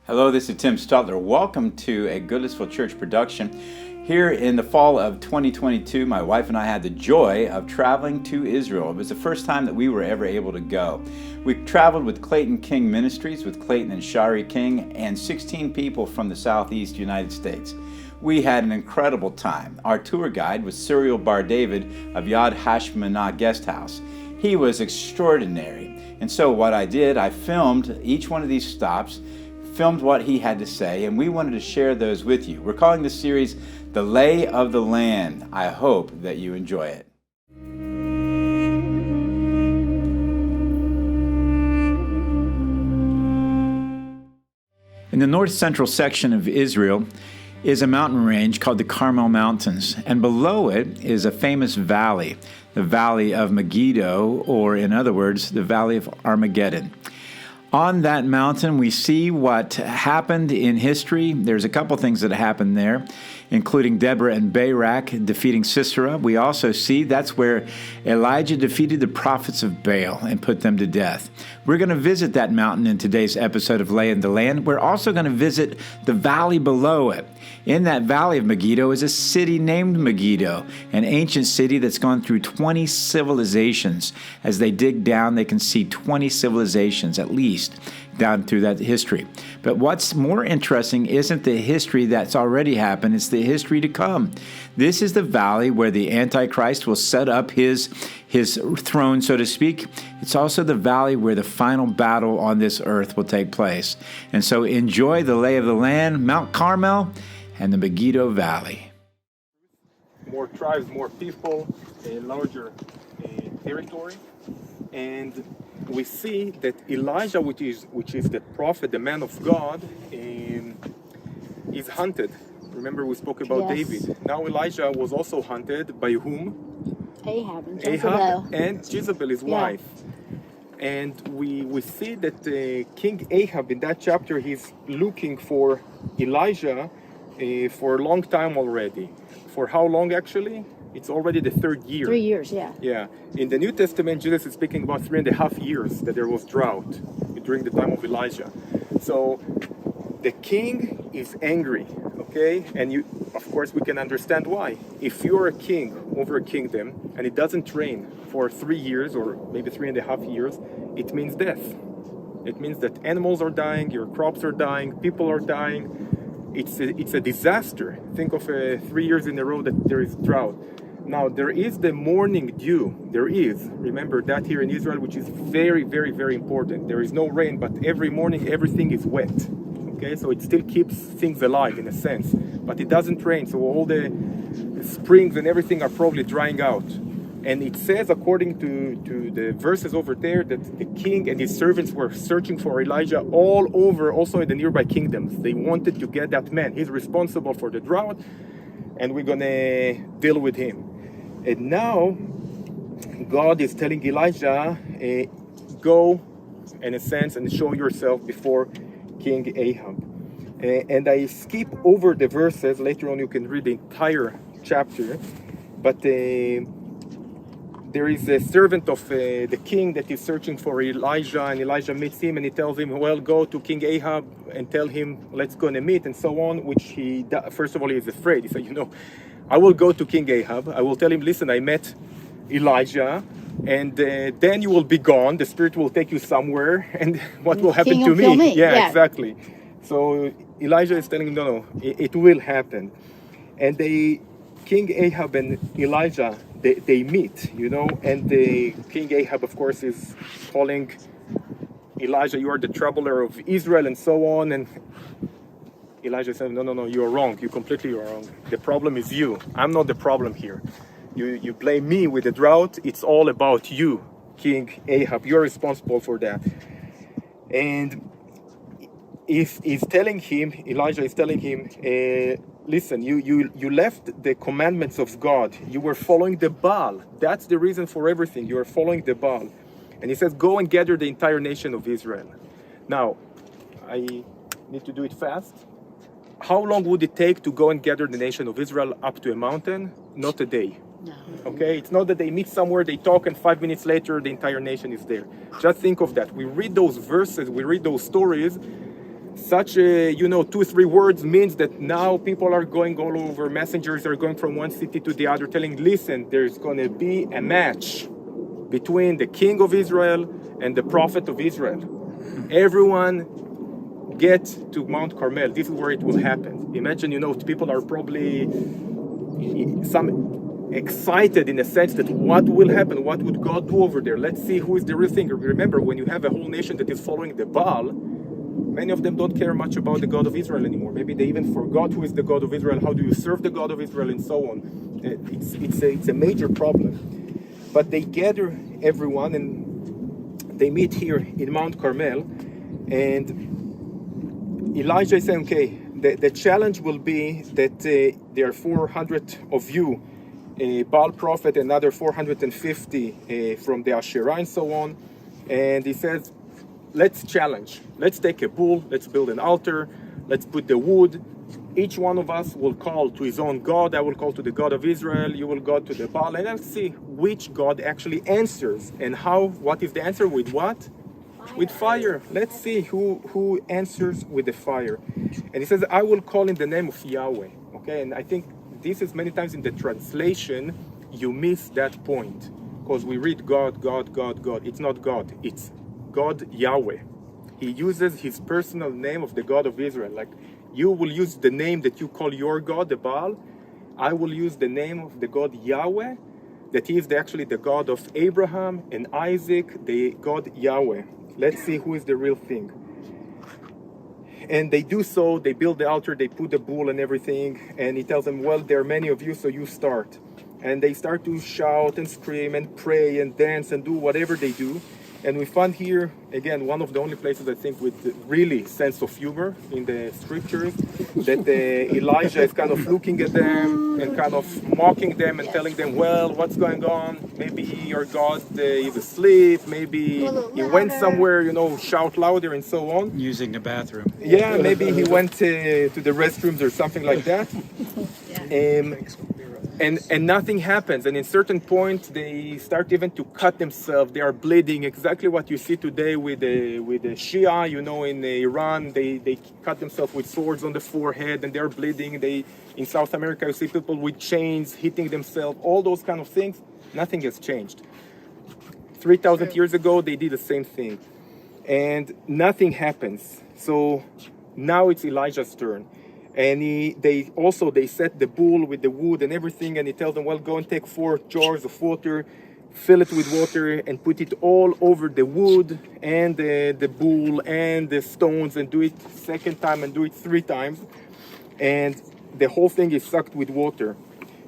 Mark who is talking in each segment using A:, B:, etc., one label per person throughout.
A: Hello, this is Tim Stutler. Welcome to a Goodlettsville Church production. Here in the fall of 2022, my wife and I had the joy of traveling to Israel. It was the first time that we were ever able to go. We traveled with Clayton King Ministries, with Clayton and Shari King, and 16 people from the Southeast United States. We had an incredible time. Our tour guide was Cyril Bar David of Yad Hashmanah Guest House. He was extraordinary. And so what I did, I filmed each one of these stops, filmed what he had to say, and we wanted to share those with you. We're calling this series The Lay of the Land. I hope that you enjoy it. In the north central section of Israel is a mountain range called the Carmel Mountains, and below it is a famous valley, the Valley of Megiddo, or in other words, the Valley of Armageddon. On that mountain, we see what happened in history. There's a couple things that happened there, including Deborah and Barak defeating Sisera. We also see that's where Elijah defeated the prophets of Baal and put them to death. We're going to visit that mountain in today's episode of Lay in the Land. We're also going to visit the valley below it. In that valley of Megiddo is a city named Megiddo, an ancient city that's gone through 20 civilizations. As they dig down, they can see 20 civilizations at least down through that history. But what's more interesting isn't the history that's already happened, it's the history to come. This is the valley where the Antichrist will set up his throne, so to speak. It's also the valley where the final battle on this earth will take place. And so enjoy the lay of the land, Mount Carmel, and the Megiddo Valley.
B: More tribes, more people, a larger territory. And we see that Elijah, which is the prophet, the man of God, is hunted. Remember we spoke about David. Now Elijah was also hunted by whom?
C: Ahab and
B: Jezebel, his wife. And we see that King Ahab in that chapter, he's looking for Elijah for a long time already. For how long actually? It's already the third year.
C: 3 years, yeah.
B: Yeah. In the New Testament, Jesus is speaking about 3.5 years that there was drought during the time of Elijah. So the king is angry, okay? And of course, we can understand why. If you're a king over a kingdom and it doesn't rain for 3 years or maybe 3.5 years, it means death. It means that animals are dying, your crops are dying, people are dying. It's a disaster. Think of 3 years in a row that there is drought. Now, there is the morning dew. There is. Remember that here in Israel, which is very, very, very important. There is no rain, but every morning everything is wet. Okay, so it still keeps things alive in a sense. But it doesn't rain, so all the springs and everything are probably drying out. And it says, according to the verses over there, that the king and his servants were searching for Elijah all over, also in the nearby kingdoms. They wanted to get that man. He's responsible for the drought, and we're going to deal with him. And now, God is telling Elijah, go, in a sense, and show yourself before King Ahab. And I skip over the verses. Later on, you can read the entire chapter. But there is a servant of the king that is searching for Elijah, and Elijah meets him, and he tells him, well, go to King Ahab and tell him, let's go and meet, and so on, which he, first of all, he is afraid. He said, I will go to King Ahab. I will tell him, listen, I met Elijah, and then you will be gone. The Spirit will take you somewhere, and what will happen to me? Yeah, exactly. So Elijah is telling him, no, it will happen. And King Ahab and Elijah, they meet, and the King Ahab, of course, is calling Elijah, you are the troubler of Israel, and so on. And Elijah said, no, you're wrong. You completely are wrong. The problem is you. I'm not the problem here. You blame me with the drought. It's all about you, King Ahab. You're responsible for that. And Elijah is telling him, listen, you left the commandments of God. You were following the Baal. That's the reason for everything. You are following the Baal. And he says, go and gather the entire nation of Israel. Now, I need to do it fast. How long would it take to go and gather the nation of Israel up to a mountain? Not a day.
C: No.
B: Okay, it's not that they meet somewhere, they talk, and 5 minutes later the entire nation is there. Just think of that. We read those verses, we read those stories, such a, 2-3 words means that now people are going all over. Messengers are going from one city to the other, telling, listen, there's going to be a match between the king of Israel and the prophet of Israel. Everyone get to Mount Carmel. This is where it will happen. Imagine, people are probably some excited in a sense that what will happen? What would God do over there? Let's see who is the real thing. Remember, when you have a whole nation that is following the Baal, many of them don't care much about the God of Israel anymore. Maybe they even forgot who is the God of Israel, how do you serve the God of Israel, and so on. It's a major problem. But they gather everyone and they meet here in Mount Carmel, and Elijah is saying, okay, the challenge will be that there are 400 of you, Baal prophet, another 450 from the Asherah and so on. And he says, let's challenge. Let's take a bull, let's build an altar, let's put the wood. Each one of us will call to his own God. I will call to the God of Israel, you will go to the Baal, and let's see which God actually answers. And what is the answer? With what? With fire. Let's see who answers with the fire. And he says, I will call in the name of Yahweh. Okay, and I think this is many times in the translation, you miss that point. Because we read God, God, God, God. It's not God, it's God Yahweh. He uses his personal name of the God of Israel. Like, you will use the name that you call your God, the Baal. I will use the name of the God Yahweh, that he is actually the God of Abraham and Isaac, the God Yahweh. Let's see who is the real thing. And they do so, they build the altar, they put the bull and everything, and he tells them, well, there are many of you, so you start. And they start to shout and scream and pray and dance and do whatever they do. And we find here, again, one of the only places I think with really sense of humor in the scriptures, that Elijah is kind of looking at them and kind of mocking them and telling them, well, what's going on? Maybe your God is asleep, maybe he went somewhere, shout louder and so on.
A: Using the bathroom.
B: Yeah, maybe he went to the restrooms or something like that. And nothing happens. And in certain point, they start even to cut themselves. They are bleeding. Exactly what you see today with the Shia, in Iran. They cut themselves with swords on the forehead and they are bleeding. In South America, you see people with chains hitting themselves. All those kind of things. Nothing has changed. 3,000 years ago, they did the same thing. And nothing happens. So now it's Elijah's turn. And they set the bull with the wood and everything, and he tells them, well, go and take 4 jars of water, fill it with water, and put it all over the wood and the bull and the stones, and do it second time and do it 3 times. And the whole thing is sucked with water.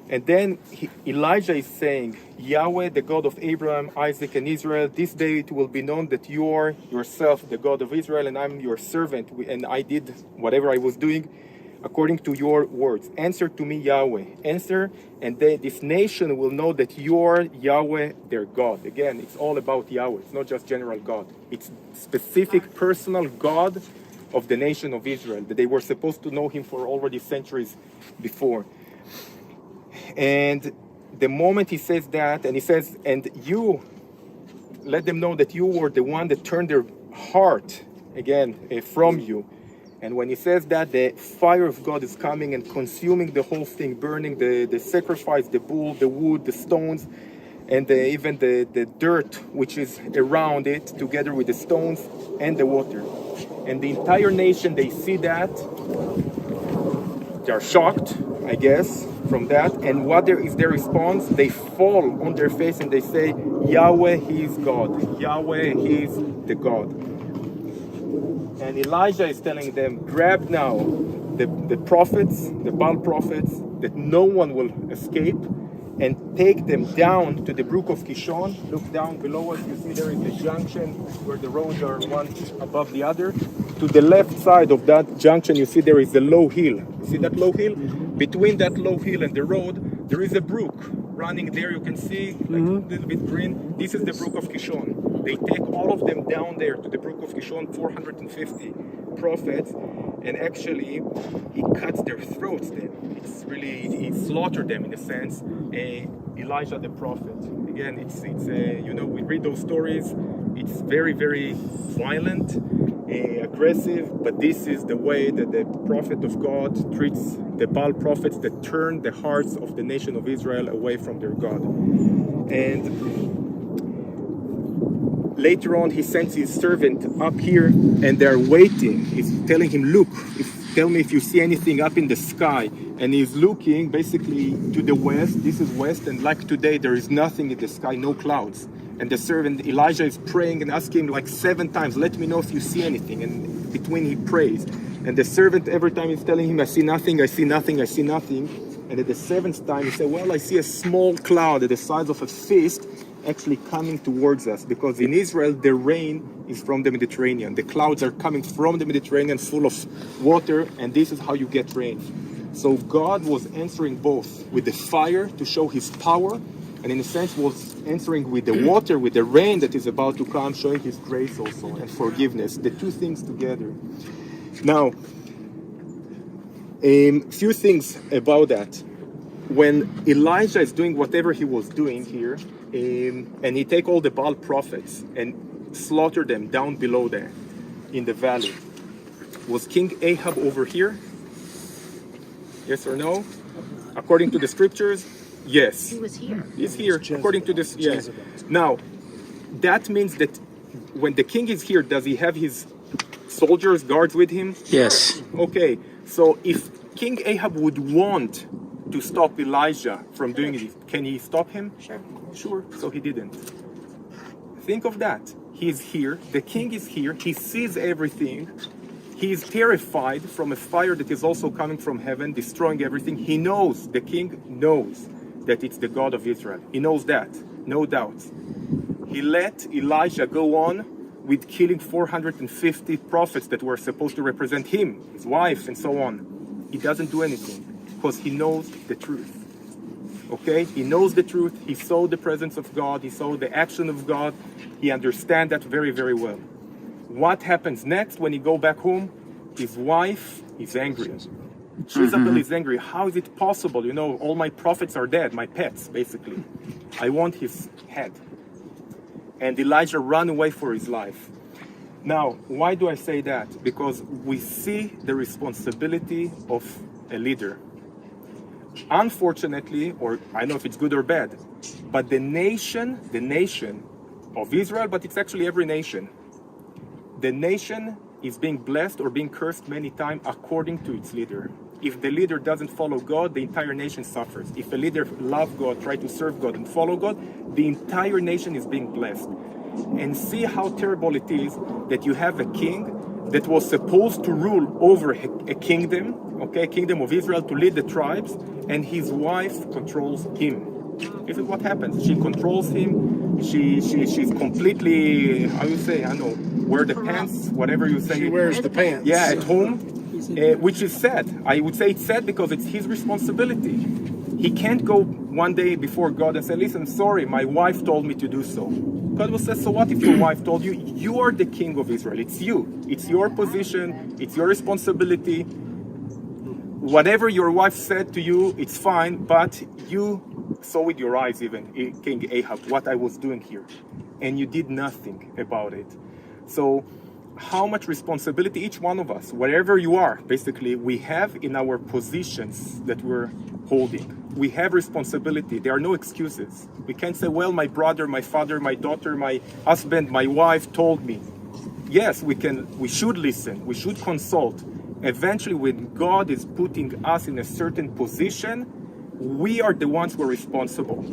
B: And then Elijah is saying, Yahweh, the God of Abraham, Isaac, and Israel, this day it will be known that you are yourself the God of Israel, and I'm your servant, and I did whatever I was doing according to your words. Answer to me, Yahweh. Answer, and this nation will know that you are Yahweh, their God. Again, it's all about Yahweh. It's not just general God. It's specific personal God of the nation of Israel, that they were supposed to know him for already centuries before. And the moment he says that, and he says, and you, let them know that you were the one that turned their heart, again, from you. And when he says that, the fire of God is coming and consuming the whole thing, burning the sacrifice, the bull, the wood, the stones, and even the dirt which is around it, together with the stones and the water. And the entire nation, they see that. They are shocked, I guess, from that. And what is their response? They fall on their face and they say, Yahweh, he is God. Yahweh, he is the God. And Elijah is telling them, grab now the prophets, the Baal prophets, that no one will escape, and take them down to the brook of Kishon. Look down below us, you see there is the junction where the roads are one above the other. To the left side of that junction, you see there is a low hill. You see that low hill? Between that low hill and the road, there is a brook running there. You can see like a little bit green. This is the brook of Kishon. They take all of them down there to the brook of Kishon, 450 prophets, and actually he cuts their throats then. It's really, he slaughtered them in a sense. Elijah the prophet. Again, it's we read those stories. It's very, very violent. aggressive, but this is the way that the prophet of God treats the Baal prophets that turn the hearts of the nation of Israel away from their God. And later on, he sends his servant up here, and they're waiting. He's telling him, look, tell me if you see anything up in the sky. And he's looking basically to the west. This is west, and like today, there is nothing in the sky, no clouds. And the servant Elijah is praying and asking like 7 times, let me know if you see anything. And between he prays. And the servant every time is telling him, I see nothing, I see nothing, I see nothing. And at the 7th time he said, well, I see a small cloud the size of a fist actually coming towards us. Because in Israel, the rain is from the Mediterranean. The clouds are coming from the Mediterranean full of water, and this is how you get rain. So God was answering both with the fire to show his power, and in a sense was answering with the water, with the rain that is about to come, showing his grace also and forgiveness, the two things together. Now, a few things about that. When Elijah is doing whatever he was doing here, and he take all the Baal prophets and slaughter them down below there in the valley, was King Ahab over here? Yes or no? According to the scriptures, yes.
C: He was here.
B: He's here. According to this, yes. Now, that means that when the king is here, does he have his soldiers, guards with him?
A: Yes.
B: Okay, so if King Ahab would want to stop Elijah from doing it, can he stop him?
C: Sure.
B: Sure, so he didn't. Think of that. He's here, the king is here, he sees everything. He is terrified from a fire that is also coming from heaven, destroying everything. He knows, the king knows that it's the God of Israel. He knows that, no doubt. He let Elijah go on with killing 450 prophets that were supposed to represent him, his wife, and so on. He doesn't do anything because he knows the truth. Okay? He knows the truth. He saw the presence of God. He saw the action of God. He understands that very, very well. What happens next when he go back home? His wife is angry. Jezebel is angry. How is it possible? You know, all my prophets are dead, my pets, basically. I want his head. And Elijah ran away for his life. Now, why do I say that? Because we see the responsibility of a leader. Unfortunately, or I don't know if it's good or bad, but the nation of Israel, but it's actually every nation, the nation is being blessed or being cursed many times according to its leader. If the leader doesn't follow God, the entire nation suffers. If a leader loves God, try to serve God and follow God, the entire nation is being blessed. And see how terrible it is that you have a king that was supposed to rule over a kingdom, okay, kingdom of Israel, to lead the tribes, and his wife controls him. This is what happens. She controls him. She's completely, how you say, I don't know, wear the pants, whatever you say.
D: She wears the pants.
B: Yeah, at home, which is sad. I would say it's sad because it's his responsibility. He can't go one day before God and say, listen, sorry, my wife told me to do so. God will say, so what if your wife told you? You are the king of Israel. It's you. It's your position. It's your responsibility. Whatever your wife said to you, it's fine, but you saw with your eyes even, King Ahab, what I was doing here. And you did nothing about it. So how much responsibility each one of us, wherever you are, basically, we have in our positions that we're holding. We have responsibility. There are no excuses. We can't say, well, my brother, my father, my daughter, my husband, my wife told me. Yes, we should listen. We should consult. Eventually, when God is putting us in a certain position, we are the ones who are responsible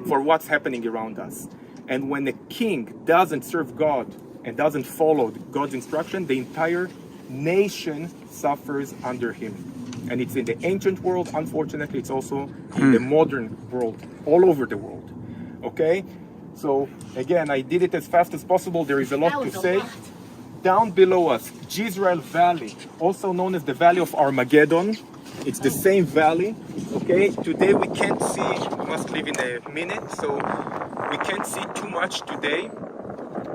B: for what's happening around us. And when a king doesn't serve God and doesn't follow God's instruction, the entire nation suffers under him. And it's in the ancient world, unfortunately, it's also in the modern world, all over the world. Okay? So, again, I did it as fast as possible. There is a lot to say. Down below us, Jezreel Valley, also known as the Valley of Armageddon. It's the same valley. Okay? Today we can't see, we must leave in a minute, so we can't see too much today.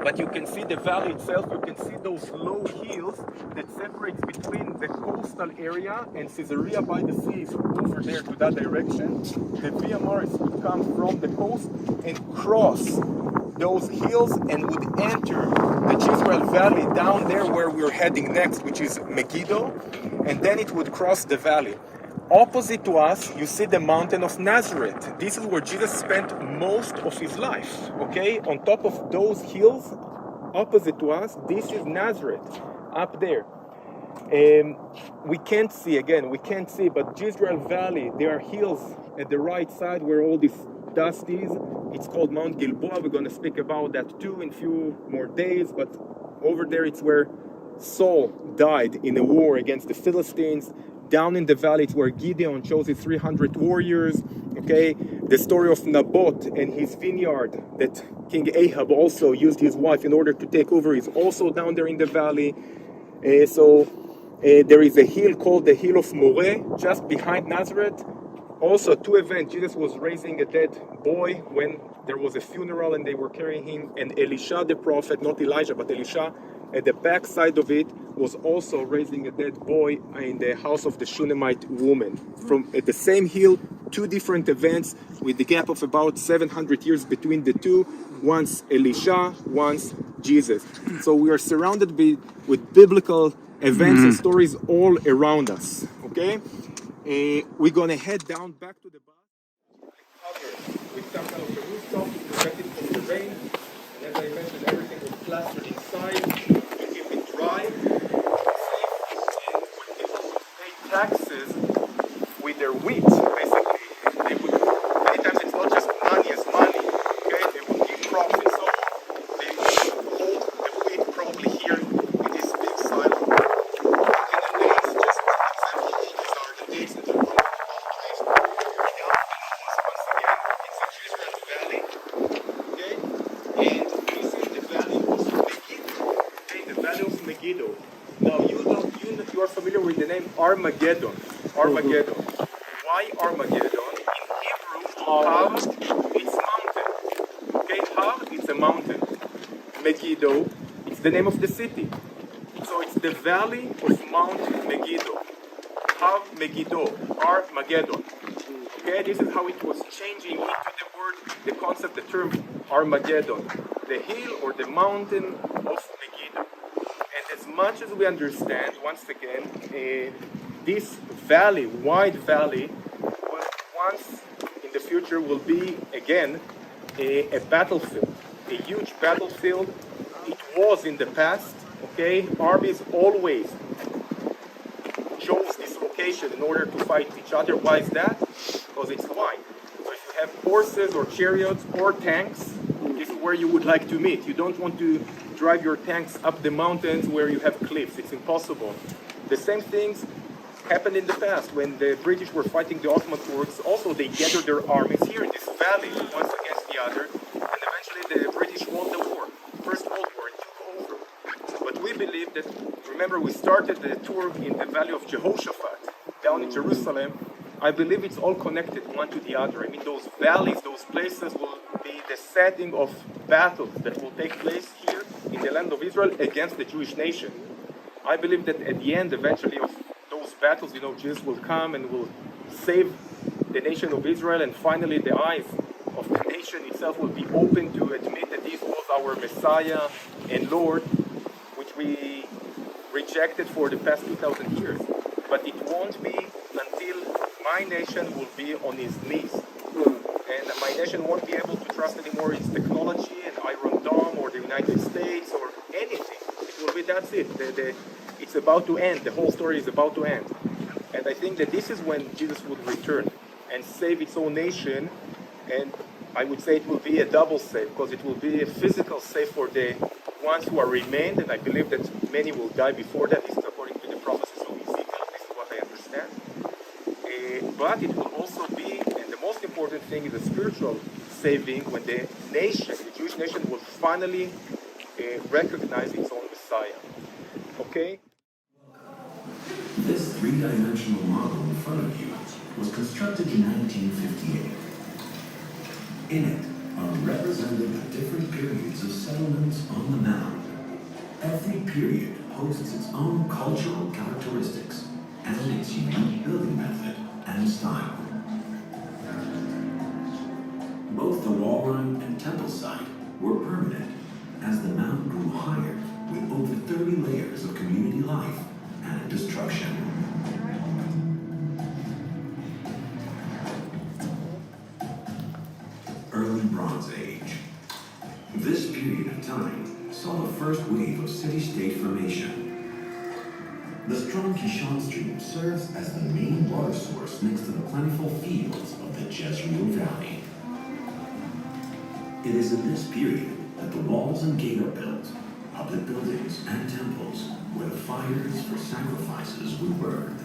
B: But you can see the valley itself, you can see those low hills that separates between the coastal area and Caesarea by the sea, so over there to that direction. The Via Maris would come from the coast and cross those hills and would enter the Jezreel Valley down there where we're heading next, which is Megiddo, and then it would cross the valley. Opposite to us, you see the mountain of Nazareth. This is where Jesus spent most of his life, okay? On top of those hills, opposite to us, this is Nazareth, up there. We can't see, but Jezreel Valley, there are hills at the right side where all this dust is. It's called Mount Gilboa. We're going to speak about that too in a few more days, but over there it's where Saul died in a war against the Philistines. Down in the valley, it's where Gideon chose his 300 warriors. Okay, the story of Naboth and his vineyard that King Ahab also used his wife in order to take over is also down there in the valley. There is a hill called the Hill of Moreh just behind Nazareth. Also, two events. Jesus was raising a dead boy when there was a funeral and they were carrying him. And Elisha the prophet, not Elijah, but Elisha, at the back side of it, was also raising a dead boy in the house of the Shunammite woman. From at the same hill, two different events with the gap of about 700 years between the two. Once Elisha, once Jesus. So we are surrounded with biblical events and stories all around us. Okay? We're going to head down back to the bus. With some kind of a rooftop to protect it from the rain. And as I mentioned, everything was plastered inside to keep it dry. And when people pay taxes with their wheat, basically, they would, many times it's not just money as money, okay? They would give profit. So they would hold the wheat probably here in this big silo. And the dates, just for example, these are the dates that are going to Megiddo. Now you are familiar with the name Armageddon. Armageddon. Why Armageddon? In Hebrew, Har, it's mountain. Okay, Har, it's a mountain. Megiddo, it's the name of the city. So it's the valley of Mount Megiddo. Har Megiddo, Armageddon. Okay, this is how it was changing into the word, the concept, the term Armageddon. The hill or the mountain of Megiddo. And as much as we understand, once again, this valley, wide valley, will once in the future will be again a battlefield, a huge battlefield. It was in the past, okay? Armies always chose this location in order to fight each other. Why is that? Because it's wide. So if you have horses or chariots or tanks, this is where you would like to meet. You don't want to drive your tanks up the mountains where you have cliffs. It's impossible. The same things happened in the past when the British were fighting the Ottoman Turks. Also, they gathered their armies here in this valley, once against the other, and eventually the British won the war. First World War, it took over. But we believe that, remember, we started the tour in the Valley of Jehoshaphat, down in Jerusalem. I believe it's all connected one to the other. I mean, those valleys, those places will be the setting of battles that will take place here in the land of Israel against the Jewish nation. I believe that at the end, eventually, of those battles, Jesus will come and will save the nation of Israel, and finally the eyes of the nation itself will be open to admit that this was our Messiah and Lord, which we rejected for the past 2,000 years. But it won't be until my nation will be on his knees. And my nation won't be able to trust anymore its technology and Iron Dome or the United States or anything. It will be, that's it. It's about to end. The whole story is about to end. And I think that this is when Jesus would return and save its own nation. And I would say it will be a double save, because it will be a physical save for the ones who are remained. And I believe that many will die before that. This is according to the prophecies of Ezekiel. This is what I understand. But it will also be, and the most important thing is a spiritual saving, when the nation, the Jewish nation, will finally recognize its own Messiah. Okay?
D: This three-dimensional model in front of you was constructed in 1958. In it are represented the different periods of settlements on the mound. Every period hosts its own cultural characteristics and its unique building method and style. Both the wall run and temple site were permanent as the mound grew higher with over 30 layers of community life and destruction. Early Bronze Age. This period of time saw the first wave of city-state formation. The strong Kishon Stream serves as the main water source next to the plentiful fields of the Jezreel Valley. It is in this period that the walls and gate are built, public buildings and temples, where the fires for sacrifices were burned.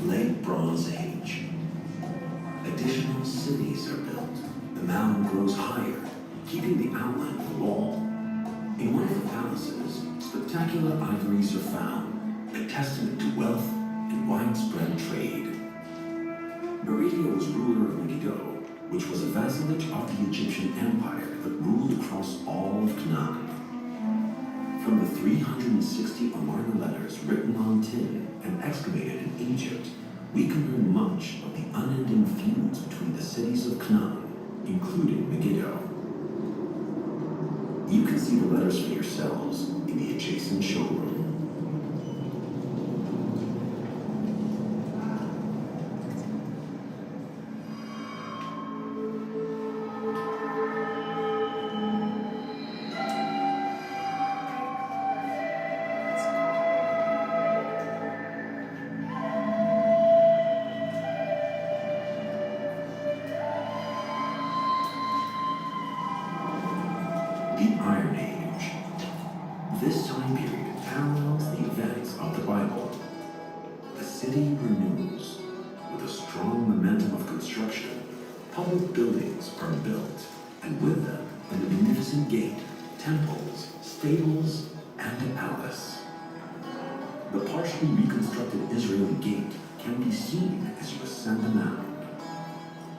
D: Late Bronze Age. Additional cities are built. The mound grows higher, keeping the outline of the wall. In one of the palaces, spectacular ivories are found, a testament to wealth and widespread trade. Megiddo was ruler of Megiddo, which was a vassalage of the Egyptian Empire that ruled across all of Canaan. From the 360 Amarna letters written on tin and excavated in Egypt, we can learn much of the unending feuds between the cities of Canaan, including Megiddo. You can see the letters for yourselves in the adjacent showroom. The Iron Age. This time period parallels the events of the Bible. The city renews. With a strong momentum of construction, public buildings are built, and with them a magnificent gate, temples, stables, and a palace. The partially reconstructed Israeli gate can be seen as you ascend the mound.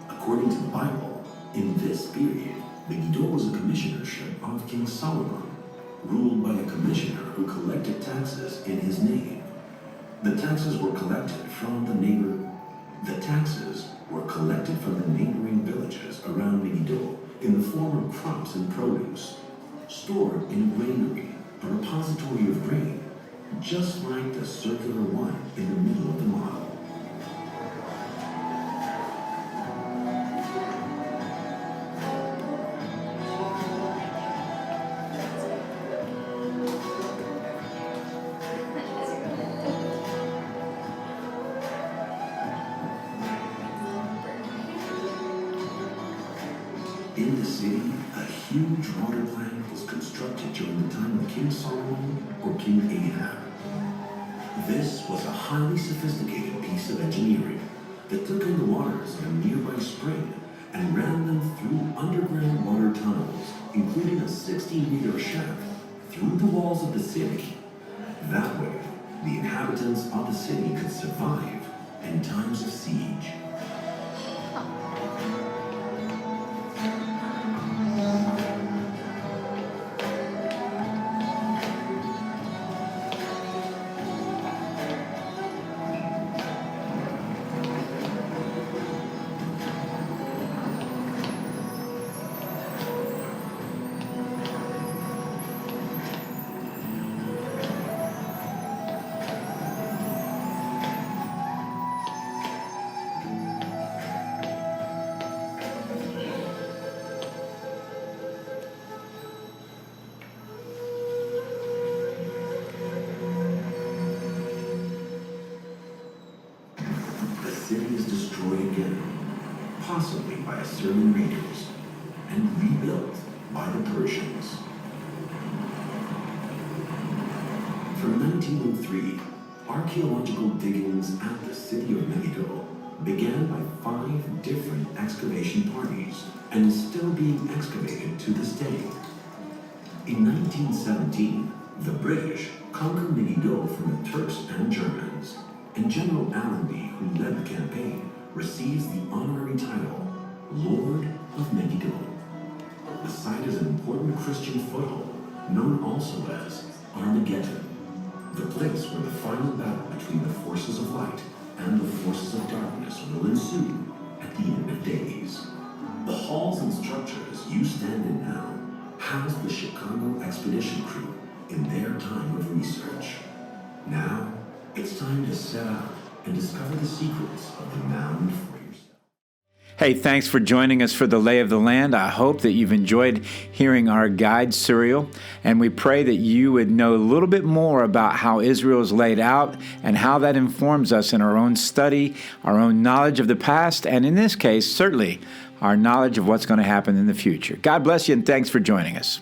D: According to the Bible, in this period, Megiddo was a commissionership of King Solomon, ruled by a commissioner who collected taxes in his name. The taxes were collected from the neighboring villages around Megiddo in the form of crops and produce, stored in a granary, a repository of grain, just like the circular one in the middle of the model. In the city, a huge water plant was constructed during the time of King Solomon or King Ahab. This was a highly sophisticated piece of engineering that took in the waters of a nearby spring and ran them through underground water tunnels, including a 60-meter shaft through the walls of the city. That way, the inhabitants of the city could survive in times of siege. The city is destroyed again, possibly by Assyrian raiders, and rebuilt by the Persians. From 1903, archaeological diggings at the city of Megiddo began by 5 different excavation parties and is still being excavated to this day. In 1917, The British conquered Megiddo from the Turks and Germans, and General Allenby, who led the campaign, receives the honorary title, Lord of Megiddo. The site is an important Christian foothold, known also as Armageddon, the place where the final battle between the forces of light and the forces of darkness will ensue at the end of days. The halls and structures you stand in now house the Chicago expedition crew in their time of research. Now, it's time to set out and discover the secrets of the mound for yourself.
A: Hey, thanks for joining us for the Lay of the Land. I hope that you've enjoyed hearing our guide, Serial, and we pray that you would know a little bit more about how Israel is laid out and how that informs us in our own study, our own knowledge of the past, and in this case, certainly, our knowledge of what's going to happen in the future. God bless you, and thanks for joining us.